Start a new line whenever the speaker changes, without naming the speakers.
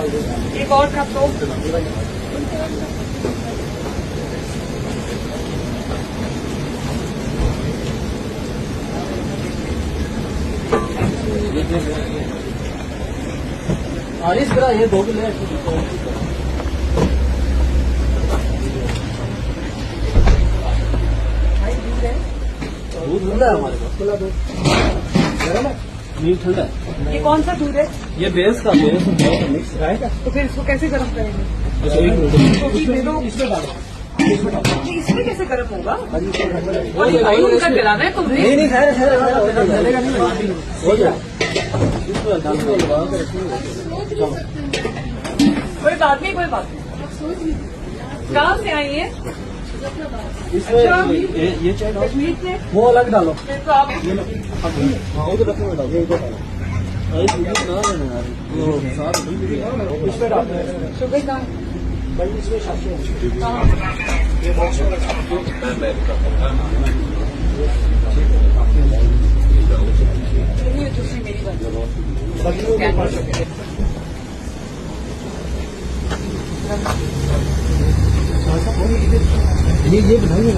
एक और कप दो।
इस तरह ये 2 किलो दूध ठंडा है हमारे पास। खुला दूध गरम है, नहीं ठंडा है।
ये कौन सा दूध है?
ये भैंस का मिक्स है।
तो फिर इसको कैसे गर्म करेंगे?
इसमें डालो।
इसमें कैसे गर्म होगा?
वही
का पिलाना है तुम्हें?
नहीं हो गया।
कोई बात नहीं, कोई बात नहीं। कहाँ से आई है?
इसमें ये चाय डालो,
कश्मीर से।
वो अलग डालो।
फिर तो आप
ये लो, हाँ वो तो रखने में डालो, ये इधर डालो। इसमें डालते हैं
सुबह का
भाई, इसमें शास्त्री
दूसरी मेरी बात
ये बताइए